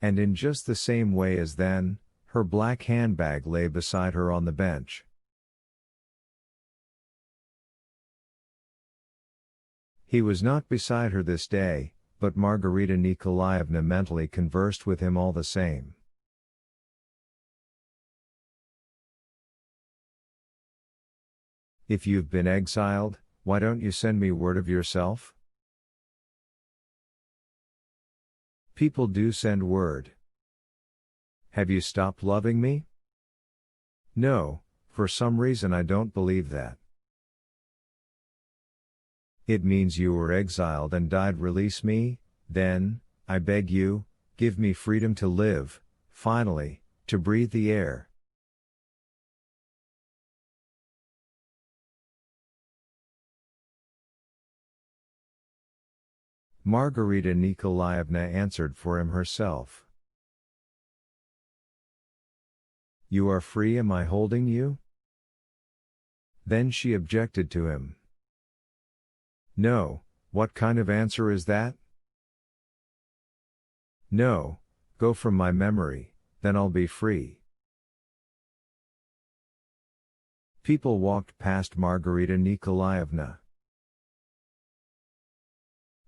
And in just the same way as then, her black handbag lay beside her on the bench. He was not beside her this day, but Margarita Nikolaevna mentally conversed with him all the same. If you've been exiled, why don't you send me word of yourself? People do send word. Have you stopped loving me? No, for some reason I don't believe that. It means you were exiled and died. Release me, then, I beg you, give me freedom to live, finally, to breathe the air. Margarita Nikolaevna answered for him herself. You are free, am I holding you? Then she objected to him. No, what kind of answer is that? No, go from my memory, then I'll be free. People walked past Margarita Nikolaevna.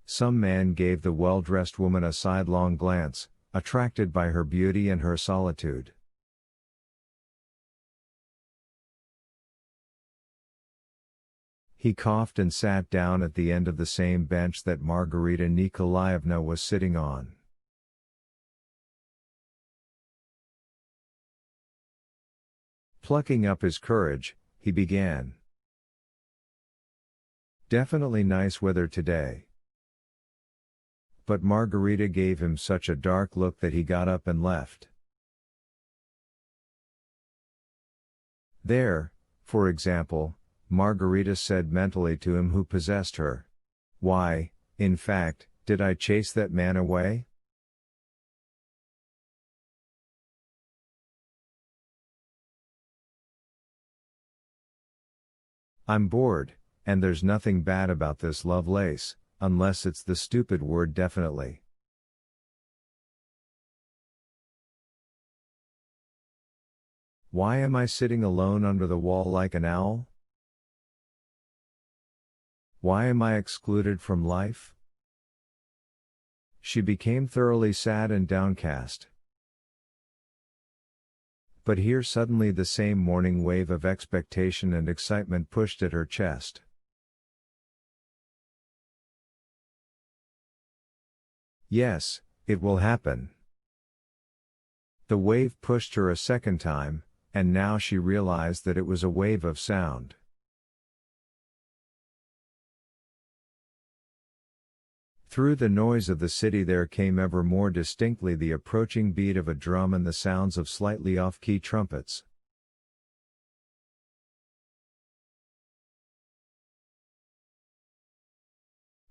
Some man gave the well-dressed woman a sidelong glance, attracted by her beauty and her solitude. He coughed and sat down at the end of the same bench that Margarita Nikolaevna was sitting on. Plucking up his courage, he began. Definitely nice weather today. But Margarita gave him such a dark look that he got up and left. There, for example, Margarita said mentally to him who possessed her. Why, in fact, did I chase that man away? I'm bored, and there's nothing bad about this Lovelace, unless it's the stupid word definitely. Why am I sitting alone under the wall like an owl? Why am I excluded from life? She became thoroughly sad and downcast. But here suddenly the same morning wave of expectation and excitement pushed at her chest. Yes, it will happen. The wave pushed her a second time, and now she realized that it was a wave of sound. Through the noise of the city there came ever more distinctly the approaching beat of a drum and the sounds of slightly off-key trumpets.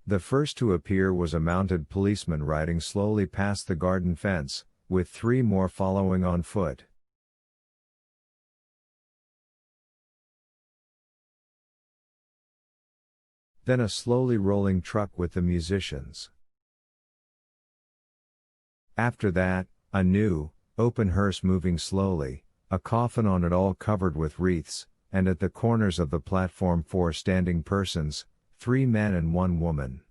The first to appear was a mounted policeman riding slowly past the garden fence, with 3 more following on foot. Then a slowly rolling truck with the musicians. After that, a new, open hearse moving slowly, a coffin on it all covered with wreaths, and at the corners of the platform 4 standing persons, 3 men and 1 woman.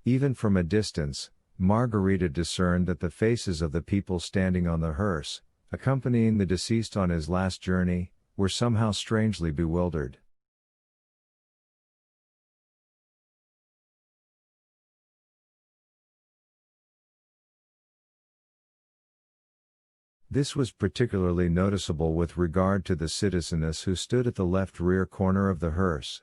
Even from a distance, Margarita discerned that the faces of the people standing on the hearse, accompanying the deceased on his last journey, were somehow strangely bewildered. This was particularly noticeable with regard to the citizeness who stood at the left rear corner of the hearse.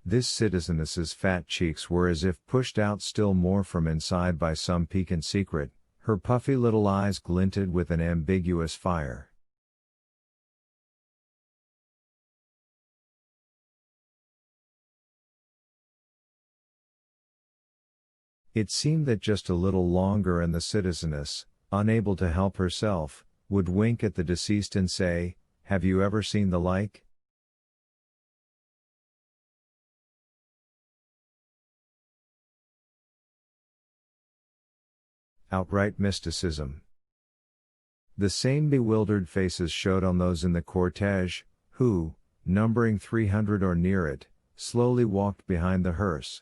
This citizeness's fat cheeks were as if pushed out still more from inside by some piquant secret, her puffy little eyes glinted with an ambiguous fire. It seemed that just a little longer and the citizeness, unable to help herself, would wink at the deceased and say, "Have you ever seen the like?" Outright mysticism. The same bewildered faces showed on those in the cortege, who, numbering 300 or near it, slowly walked behind the hearse.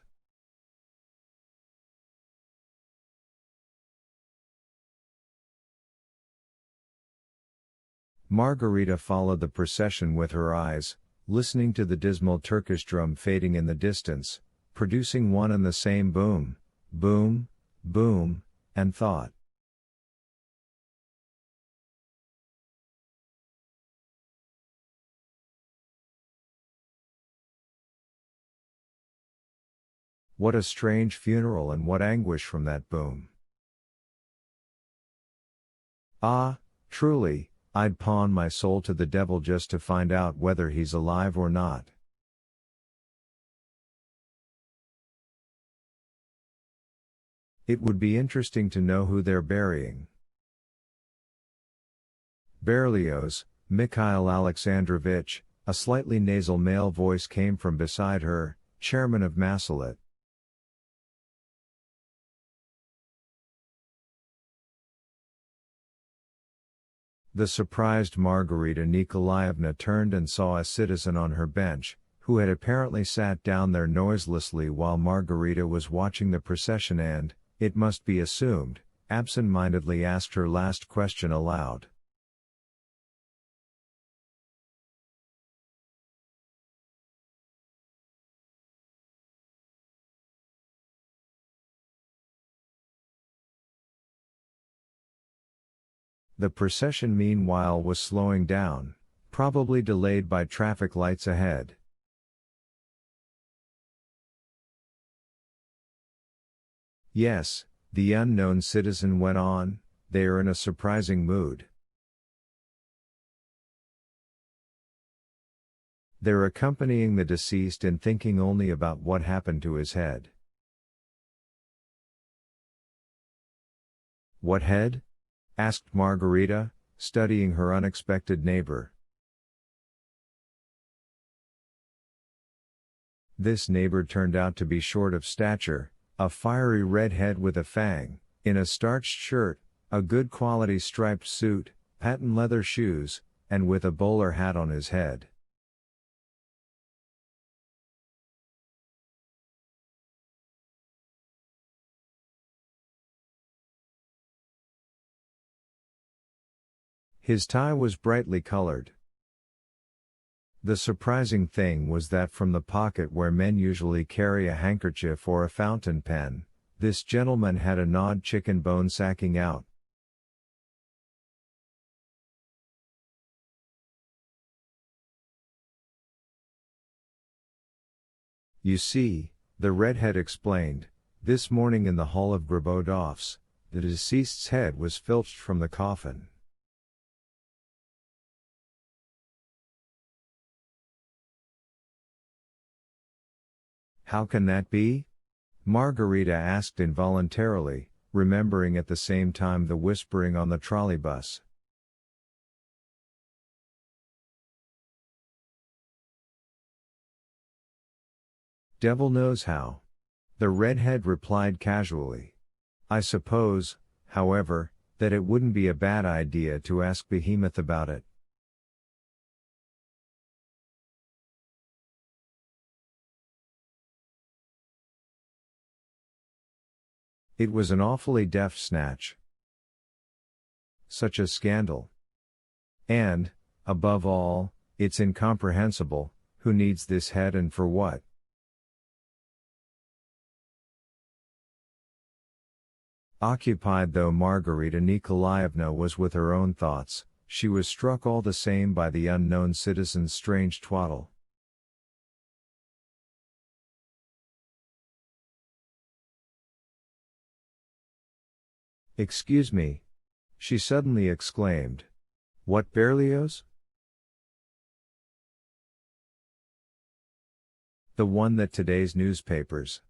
Margarita followed the procession with her eyes, listening to the dismal Turkish drum fading in the distance, producing one and the same boom, boom, boom, and thought. What a strange funeral and what anguish from that boom. Ah, truly, I'd pawn my soul to the devil just to find out whether he's alive or not. It would be interesting to know who they're burying. Berlioz, Mikhail Alexandrovich, a slightly nasal male voice came from beside her, chairman of Masalit. The surprised Margarita Nikolaevna turned and saw a citizen on her bench, who had apparently sat down there noiselessly while Margarita was watching the procession and, it must be assumed, absent-mindedly asked her last question aloud. The procession meanwhile was slowing down, probably delayed by traffic lights ahead. Yes, the unknown citizen went on, they are in a surprising mood. They're accompanying the deceased and thinking only about what happened to his head. What head? Asked Margarita, studying her unexpected neighbor. This neighbor turned out to be short of stature, a fiery red head with a fang, in a starched shirt, a good quality striped suit, patent leather shoes, and with a bowler hat on his head. His tie was brightly colored. The surprising thing was that from the pocket where men usually carry a handkerchief or a fountain pen, this gentleman had a gnawed chicken bone sacking out. You see, the redhead explained, this morning in the hall of Grabodov's, the deceased's head was filched from the coffin. How can that be? Margarita asked involuntarily, remembering at the same time the whispering on the trolleybus. Devil knows how. The redhead replied casually. I suppose, however, that it wouldn't be a bad idea to ask Behemoth about it. It was an awfully deft snatch. Such a scandal. And, above all, it's incomprehensible, who needs this head and for what? Occupied though Margarita Nikolaevna was with her own thoughts, she was struck all the same by the unknown citizen's strange twaddle. Excuse me, she suddenly exclaimed. What Berlioz? The one that today's newspapers.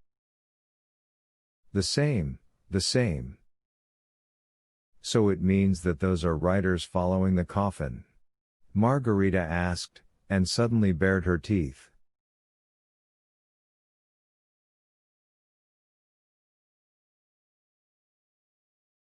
The same, the same. So it means that those are riders following the coffin? Margarita asked, and suddenly bared her teeth.